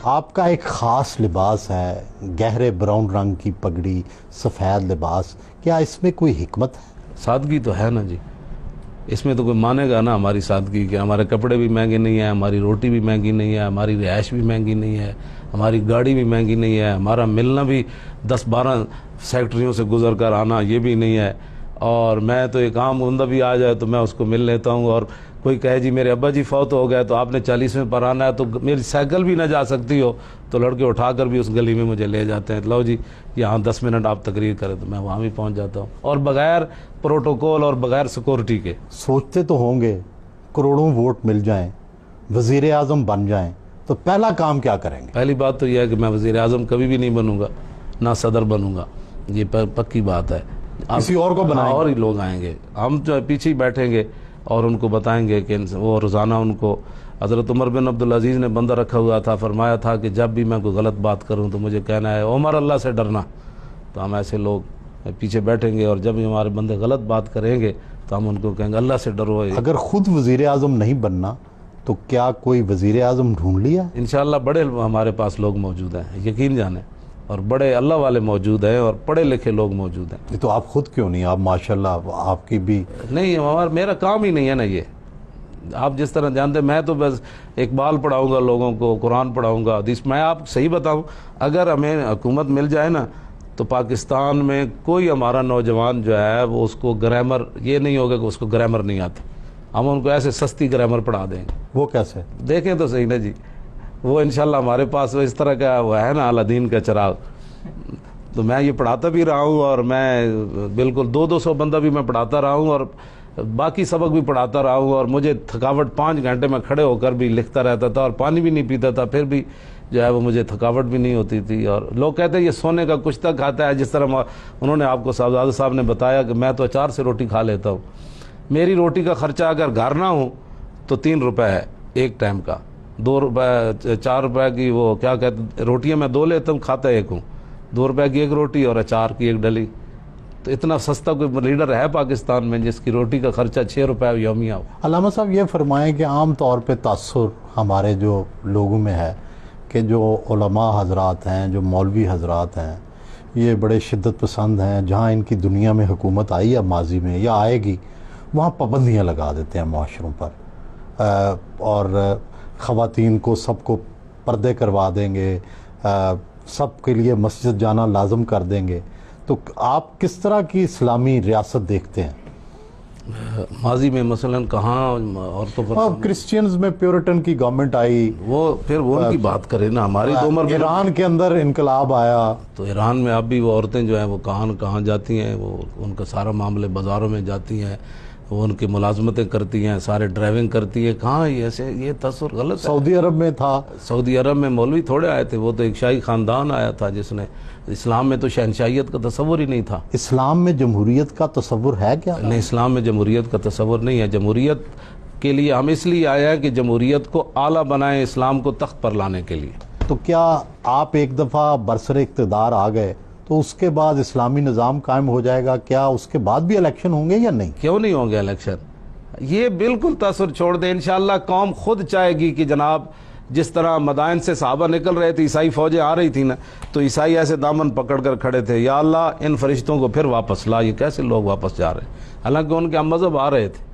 آپ کا ایک خاص لباس ہے، گہرے براؤن رنگ کی پگڑی، سفید لباس، کیا اس میں کوئی حکمت ہے؟ سادگی تو ہے نا جی، اس میں تو کوئی مانے گا نا ہماری سادگی کہ ہمارے کپڑے بھی مہنگے نہیں ہیں، ہماری روٹی بھی مہنگی نہیں ہے، ہماری رہائش بھی مہنگی نہیں ہے، ہماری گاڑی بھی مہنگی نہیں ہے، ہمارا ملنا بھی 10-12 سیکٹریوں سے گزر کر آنا یہ بھی نہیں ہے، اور میں تو ایک عام بندہ بھی آ جائے تو میں اس کو مل لیتا ہوں، اور کوئی کہے جی میرے ابا جی فوت ہو گئے تو آپ نے 40ویں پر آنا ہے، تو میری سائیکل بھی نہ جا سکتی ہو تو لڑکے اٹھا کر بھی اس گلی میں مجھے لے جاتے ہیں، لو جی یہاں 10 منٹ آپ تقریر کریں تو میں وہاں بھی پہنچ جاتا ہوں، اور بغیر پروٹوکول اور بغیر سیکورٹی کے۔ سوچتے تو ہوں گے کروڑوں ووٹ مل جائیں، وزیر اعظم بن جائیں تو پہلا کام کیا کریں گے؟ پہلی بات تو یہ ہے کہ میں وزیر اعظم کبھی بھی نہیں بنوں گا، نہ صدر بنوں گا، یہ پکی بات ہے۔ کسی اور کو بنائیں گے؟ اور ہی لوگ آئیں گے، ہم جو پیچھے ہی بیٹھیں گے اور ان کو بتائیں گے کہ وہ روزانہ ان کو، حضرت عمر بن عبدالعزیز نے بندہ رکھا ہوا تھا، فرمایا تھا کہ جب بھی میں کوئی غلط بات کروں تو مجھے کہنا ہے عمر اللہ سے ڈرنا، تو ہم ایسے لوگ پیچھے بیٹھیں گے، اور جب بھی ہمارے بندے غلط بات کریں گے تو ہم ان کو کہیں گے اللہ سے ڈرو۔ اگر خود وزیر اعظم نہیں بننا تو کیا کوئی وزیر اعظم ڈھونڈ لیا؟ انشاءاللہ بڑے ہمارے پاس لوگ موجود ہیں، یقین جانیں، اور بڑے اللہ والے موجود ہیں اور پڑھے لکھے لوگ موجود ہیں۔ یہ تو آپ خود کیوں نہیں؟ آپ ماشاءاللہ آپ کی بھی نہیں، میرا کام ہی نہیں ہے نا یہ، آپ جس طرح جانتے، میں تو بس اقبال پڑھاؤں گا لوگوں کو، قرآن پڑھاؤں گا، حدیث۔ میں آپ صحیح بتاؤں، اگر ہمیں حکومت مل جائے نا تو پاکستان میں کوئی ہمارا نوجوان جو ہے وہ اس کو گرامر، یہ نہیں ہوگا کہ اس کو گرامر نہیں آتی، ہم ان کو ایسے سستی گرامر پڑھا دیں گے۔ وہ کیسے؟ دیکھیں تو صحیح نا جی، وہ انشاءاللہ ہمارے پاس اس طرح کا وہ ہے نا اعلیٰ دین کا چراغ، تو میں یہ پڑھاتا بھی رہا ہوں، اور میں بالکل 200 بندہ بھی میں پڑھاتا رہا ہوں، اور باقی سبق بھی پڑھاتا رہا ہوں، اور مجھے تھکاوٹ 5 گھنٹے میں کھڑے ہو کر بھی لکھتا رہتا تھا، اور پانی بھی نہیں پیتا تھا، پھر بھی جو ہے وہ مجھے تھکاوٹ بھی نہیں ہوتی تھی۔ اور لوگ کہتے ہیں یہ سونے کا کچھ تک کھاتا ہے، جس طرح انہوں نے آپ کو صاحبزادہ صاحب نے بتایا کہ میں تو اچار سے روٹی کھا لیتا ہوں، میری روٹی کا خرچہ اگر گھر نہ ہو تو 3 روپے ہے ایک ٹائم کا، 2 روپے 4 روپے کی وہ کیا کہتے ہیں روٹیاں میں 2 لیتا ہوں، کھاتا ایک ہوں، 2 روپے کی ایک روٹی اور اچار کی ایک ڈلی، تو اتنا سستا کوئی لیڈر ہے پاکستان میں جس کی روٹی کا خرچہ 6 روپے یومیہ ہو؟ علامہ صاحب یہ فرمائیں کہ عام طور پہ تاثر ہمارے جو لوگوں میں ہے کہ جو علماء حضرات ہیں، جو مولوی حضرات ہیں، یہ بڑے شدت پسند ہیں، جہاں ان کی دنیا میں حکومت آئی ہے ماضی میں یا آئے گی وہاں پابندیاں لگا دیتے ہیں معاشروں پر، اور خواتین کو سب کو پردے کروا دیں گے، سب کے لیے مسجد جانا لازم کر دیں گے، تو آپ کس طرح کی اسلامی ریاست دیکھتے ہیں؟ ماضی میں مثلا کہاں عورتوں پر کرسچینز میں پیورٹن کی گورنمنٹ آئی، وہ پھر وہ ان کی بات کرے نا، ہماری تو عمر میں ایران کے اندر انقلاب آیا، تو ایران میں اب بھی وہ عورتیں جو ہیں وہ کہاں جاتی ہیں، وہ ان کا سارا معاملے بازاروں میں جاتی ہیں، وہ ان کی ملازمتیں کرتی ہیں، سارے ڈرائیونگ کرتی ہیں، کہاں یہ تصور غلط ہے۔ سعودی عرب میں تھا، سعودی عرب میں مولوی تھوڑے آئے تھے، وہ تو ایک شاہی خاندان آیا تھا جس نے، اسلام میں تو شہنشاہیت کا تصور ہی نہیں تھا۔ اسلام میں جمہوریت کا تصور ہے کیا؟ نہیں، اسلام میں جمہوریت کا تصور نہیں ہے، جمہوریت کے لیے ہم اس لیے آیا ہے کہ جمہوریت کو اعلیٰ بنائیں، اسلام کو تخت پر لانے کے لیے۔ تو کیا آپ ایک دفعہ برسر اقتدار آ گئے تو اس کے بعد اسلامی نظام قائم ہو جائے گا؟ کیا اس کے بعد بھی الیکشن ہوں گے یا نہیں؟ کیوں نہیں ہوں گے الیکشن؟ یہ بالکل تاثر چھوڑ دیں، انشاءاللہ قوم خود چاہے گی کہ جناب جس طرح مدائن سے صحابہ نکل رہے تھے، عیسائی فوجیں آ رہی تھی نا، تو عیسائی ایسے دامن پکڑ کر کھڑے تھے، یا اللہ ان فرشتوں کو پھر واپس لا، یہ کیسے لوگ واپس جا رہے ہیں، حالانکہ ان کے ہم مذہب آ رہے تھے۔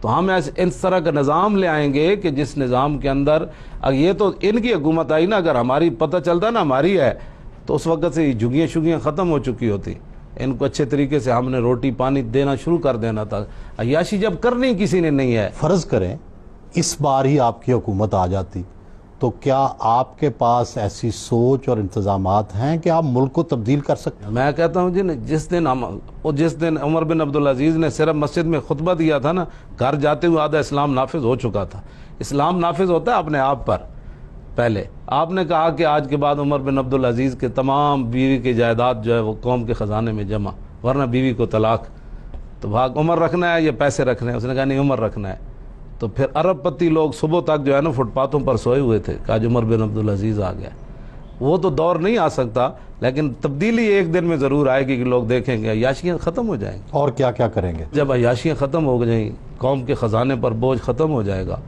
تو ہم ایسے اس طرح کا نظام لے آئیں گے کہ جس نظام کے اندر یہ تو ان کی حکومت آئی نا، اگر ہماری پتہ چلتا نا ہماری ہے تو اس وقت سے جھگیاں شگیاں ختم ہو چکی ہوتی، ان کو اچھے طریقے سے ہم نے روٹی پانی دینا شروع کر دینا تھا۔ عیاشی جب کرنی کسی نے نہیں ہے، فرض کریں اس بار ہی آپ کی حکومت آ جاتی تو کیا آپ کے پاس ایسی سوچ اور انتظامات ہیں کہ آپ ملک کو تبدیل کر سکتے ہیں؟ میں کہتا ہوں جی جس دن عمر بن عبدالعزیز نے صرف مسجد میں خطبہ دیا تھا نا، گھر جاتے ہوئے آدھا اسلام نافذ ہو چکا تھا۔ اسلام نافذ ہوتا ہے اپنے آپ پر، پہلے آپ نے کہا کہ آج کے بعد عمر بن عبدالعزیز کے تمام بیوی کی جائیداد جو ہے وہ قوم کے خزانے میں جمع، ورنہ بیوی کو طلاق، تو بھاگ عمر رکھنا ہے یا پیسے رکھنے ہیں؟ اس نے کہا نہیں عمر رکھنا ہے۔ تو پھر ارب پتی لوگ صبح تک جو ہے نا فٹ پاتھوں پر سوئے ہوئے تھے کہ آج عمر بن عبدالعزیز آ گیا۔ وہ تو دور نہیں آ سکتا، لیکن تبدیلی ایک دن میں ضرور آئے گی کہ لوگ دیکھیں گے عیاشیاں ختم ہو جائیں گی۔ اور کیا کیا کریں گے؟ جب عیاشیاں ختم ہو جائیں، قوم کے خزانے پر بوجھ ختم ہو جائے گا،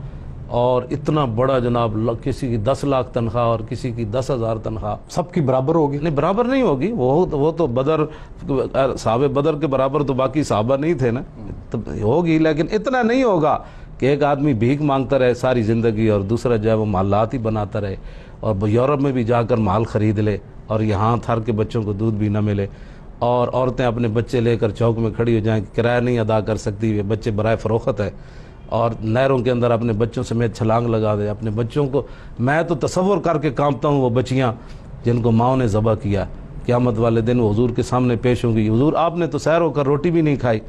اور اتنا بڑا جناب کسی کی 10 لاکھ تنخواہ اور کسی کی 10,000 تنخواہ، سب کی برابر ہوگی؟ نہیں برابر نہیں ہوگی، وہ تو بدر صحابہ بدر کے برابر تو باقی صحابہ نہیں تھے نا، تو ہوگی لیکن اتنا نہیں ہوگا کہ ایک آدمی بھیک مانگتا رہے ساری زندگی اور دوسرا جو ہے وہ محلات ہی بناتا رہے اور یورپ میں بھی جا کر مال خرید لے اور یہاں تھر کے بچوں کو دودھ بھی نہ ملے، اور عورتیں اپنے بچے لے کر چوک میں کھڑی ہو جائیں، کرایہ نہیں ادا کر سکتی، یہ بچے برائے فروخت ہے، اور نہروں کے اندر اپنے بچوں سمیت چھلانگ لگا دے اپنے بچوں کو۔ میں تو تصور کر کے کانپتا ہوں وہ بچیاں جن کو ماؤں نے ذبح کیا، قیامت والے دن وہ حضور کے سامنے پیش ہوں گی، حضور آپ نے تو سیر ہو کر روٹی بھی نہیں کھائی،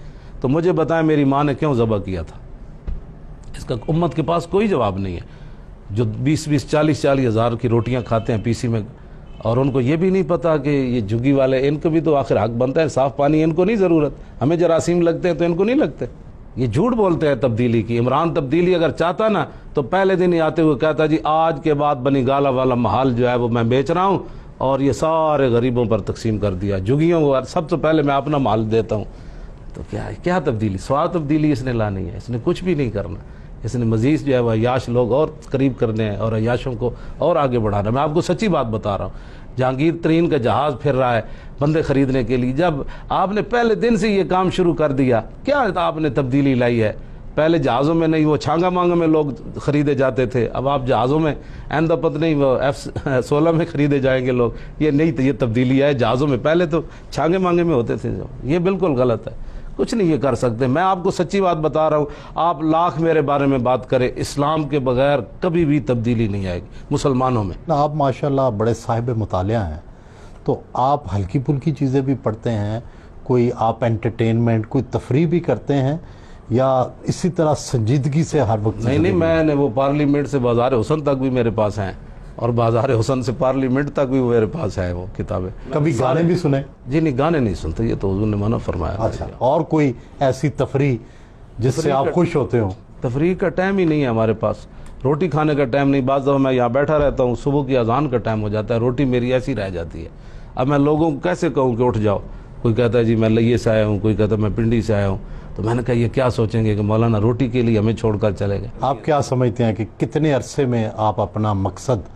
تو مجھے بتائیں میری ماں نے کیوں ذبح کیا تھا؟ اس کا امت کے پاس کوئی جواب نہیں ہے، جو 20 40 ہزار کی روٹیاں کھاتے ہیں پی سی میں، اور ان کو یہ بھی نہیں پتا کہ یہ جھگی والے، ان کو بھی تو آخر حق بنتا ہے، صاف پانی ان کو نہیں ضرورت، ہمیں جراثیم لگتے ہیں تو ان کو نہیں لگتے۔ یہ جھوٹ بولتے ہیں تبدیلی کی۔ عمران تبدیلی اگر چاہتا نا تو پہلے دن ہی آتے ہوئے کہتا جی آج کے بعد بنی گالا والا محل جو ہے وہ میں بیچ رہا ہوں اور یہ سارے غریبوں پر تقسیم کر دیا، جھگیوں کو سب سے پہلے میں اپنا محل دیتا ہوں۔ تو کیا تبدیلی؟ سوا تبدیلی اس نے لانی ہے، اس نے کچھ بھی نہیں کرنا، اس نے مزید جو ہے وہ عیاش لوگ اور قریب کرنے ہیں اور عیاشوں کو اور آگے بڑھانا۔ میں آپ کو سچی بات بتا رہا ہوں، جہانگیر ترین کا جہاز پھر رہا ہے بندے خریدنے کے لیے، جب آپ نے پہلے دن سے یہ کام شروع کر دیا، کیا آپ نے تبدیلی لائی ہے؟ پہلے جہازوں میں نہیں، وہ چھانگا مانگا میں لوگ خریدے جاتے تھے، اب آپ جہازوں میں آئندہ پتہ نہیں وہ F-16 میں خریدے جائیں گے لوگ۔ یہ نہیں، یہ تبدیلی ہے جہازوں میں، پہلے تو چھانگے مانگے میں ہوتے تھے۔ یہ بالکل غلط ہے، کچھ نہیں یہ کر سکتے۔ میں آپ کو سچی بات بتا رہا ہوں، آپ لاکھ میرے بارے میں بات کریں، اسلام کے بغیر کبھی بھی تبدیلی نہیں آئے گی مسلمانوں میں۔ آپ ماشاءاللہ بڑے صاحب مطالعہ ہیں، تو آپ ہلکی پھلکی چیزیں بھی پڑھتے ہیں، کوئی آپ انٹرٹینمنٹ کوئی تفریح بھی کرتے ہیں یا اسی طرح سنجیدگی سے ہر وقت؟ نہیں، میں نے وہ پارلیمنٹ سے بازار حسن تک بھی میرے پاس ہیں، اور بازار حسن سے پارلیمنٹ تک بھی میرے پاس ہے وہ کتابیں۔ کبھی گانے بھی سنے؟ جی نہیں، گانے نہیں سنتے، یہ تو حضور نے منع فرمایا۔ اچھا، اور کوئی ایسی تفریح جس سے آپ خوش ہوتے ہوں؟ تفریح کا ٹائم ہی نہیں ہے ہمارے پاس، روٹی کھانے کا ٹائم نہیں۔ بعض دفعہ میں یہاں بیٹھا رہتا ہوں، صبح کی اذان کا ٹائم ہو جاتا ہے، روٹی میری ایسی رہ جاتی ہے۔ اب میں لوگوں کو کیسے کہوں کہ اٹھ جاؤ؟ کوئی کہتا ہے جی میں لئے سے آیا ہوں، کوئی کہتا ہے میں پنڈی سے آیا ہوں، تو میں نے کہا یہ کیا سوچیں گے کہ مولانا روٹی کے لیے ہمیں چھوڑ کر چلے گئے۔ آپ کیا سمجھتے ہیں کہ کتنے عرصے میں آپ اپنا مقصد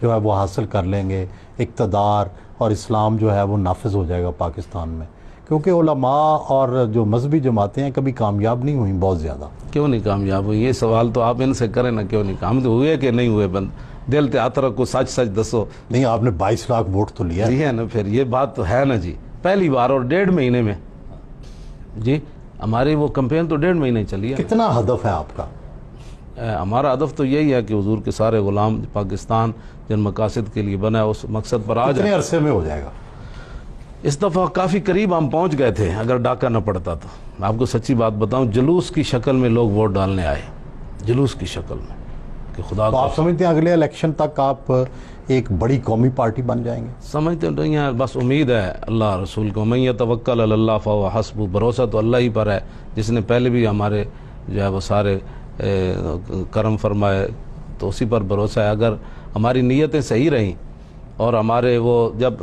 جو ہے وہ حاصل کر لیں گے، اقتدار اور اسلام جو ہے وہ نافذ ہو جائے گا پاکستان میں؟ کیونکہ علماء اور جو مذہبی جماعتیں ہیں کبھی کامیاب نہیں ہوئیں بہت زیادہ۔ کیوں نہیں کامیاب ہوئی؟ یہ سوال تو آپ ان سے کریں نا، کیوں نہیں کام ہوئے کہ نہیں ہوئے؟ بند دل تے ہاتھ رکھو، سچ سچ دسو۔ نہیں، آپ نے 22 لاکھ ووٹ تو لیا ہے۔ جی ہے نا، پھر یہ بات تو ہے نا جی، پہلی بار اور 1.5 مہینے میں جی ہماری وہ کمپین تو 1.5 مہینے چلی ہے۔ کتنا ہدف ہے آپ کا؟ ہمارا ہدف تو یہی ہے کہ حضور کے سارے غلام پاکستان جن مقاصد کے لیے بنا ہے اس مقصد پر آ کتنے جائے۔ عرصے میں ہو جائے گا؟ اس دفعہ کافی قریب ہم پہنچ گئے تھے، اگر ڈاکہ نہ پڑتا تو۔ میں آپ کو سچی بات بتاؤں، جلوس کی شکل میں لوگ ووٹ ڈالنے آئے، جلوس کی شکل میں، کہ خدا تو آپ سمجھتے ہیں اگلے الیکشن تک آپ ایک بڑی قومی پارٹی بن جائیں گے؟ سمجھتے نہیں ہیں، بس امید ہے اللہ رسول کو، من یتوکل علی اللہ فہو حسبہ، بھروسہ تو اللہ ہی پر ہے، جس نے پہلے بھی ہمارے جو ہے وہ سارے کرم فرمائے، تو اسی پر بھروسہ ہے۔ اگر ہماری نیتیں صحیح رہیں اور ہمارے وہ جب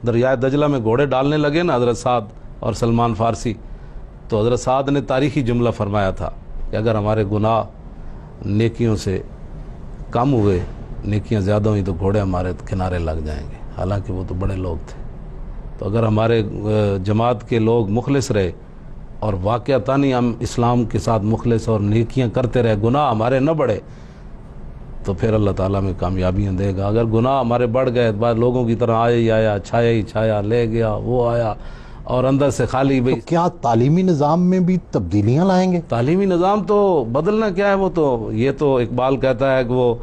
دریائے دجلہ میں گھوڑے ڈالنے لگے نا حضرت سعد اور سلمان فارسی، تو حضرت سعد نے تاریخی جملہ فرمایا تھا کہ اگر ہمارے گناہ نیکیوں سے کم ہوئے، نیکیاں زیادہ ہوئیں، تو گھوڑے ہمارے کنارے لگ جائیں گے، حالانکہ وہ تو بڑے لوگ تھے۔ تو اگر ہمارے جماعت کے لوگ مخلص رہے اور واقعتاً ہم اسلام کے ساتھ مخلص اور نیکیاں کرتے رہے، گناہ ہمارے نہ بڑھے، تو پھر اللہ تعالیٰ میں کامیابیاں دے گا۔ اگر گناہ ہمارے بڑھ گئے، بعد لوگوں کی طرح آیا ہی آیا، چھایا ہی چھایا، لے گیا وہ آیا، اور اندر سے خالی تو کیا تعلیمی نظام میں بھی تبدیلیاں لائیں گے؟ تعلیمی نظام تو بدلنا کیا ہے، وہ تو یہ تو اقبال کہتا ہے کہ وہ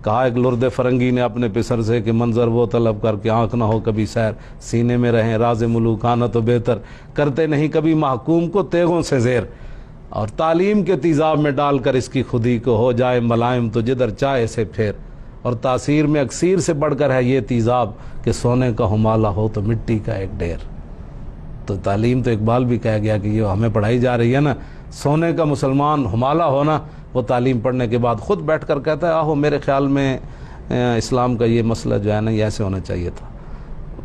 کہا ایک لرد فرنگی نے اپنے پسر سے کہ منظر وہ طلب کر کے آنکھ نہ ہو کبھی سیر، سینے میں رہیں راز ملوکانہ تو بہتر، کرتے نہیں کبھی محکوم کو تیغوں سے زیر، اور تعلیم کے تیزاب میں ڈال کر اس کی خودی کو ہو جائے ملائم تو جدھر چاہے سے پھیر، اور تاثیر میں اکثیر سے بڑھ کر ہے یہ تیزاب کہ سونے کا ہمالہ ہو تو مٹی کا ایک ڈھیر۔ تو تعلیم تو اقبال بھی کہہ گیا کہ یہ ہمیں پڑھائی جا رہی ہے نا، سونے کا مسلمان ہمالہ ہونا، وہ تعلیم پڑھنے کے بعد خود بیٹھ کر کہتا ہے آہو میرے خیال میں اسلام کا یہ مسئلہ جو ہے نا یہ ایسے ہونا چاہیے تھا،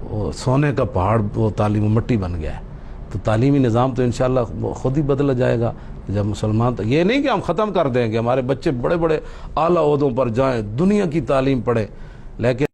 وہ سونے کا پہاڑ وہ تعلیم و مٹی بن گیا ہے۔ تو تعلیمی نظام تو انشاءاللہ خود ہی بدلا جائے گا، جب مسلمان تو یہ نہیں کہ ہم ختم کر دیں گے، ہمارے بچے بڑے بڑے اعلیٰ عہدوں پر جائیں، دنیا کی تعلیم پڑھیں، لیکن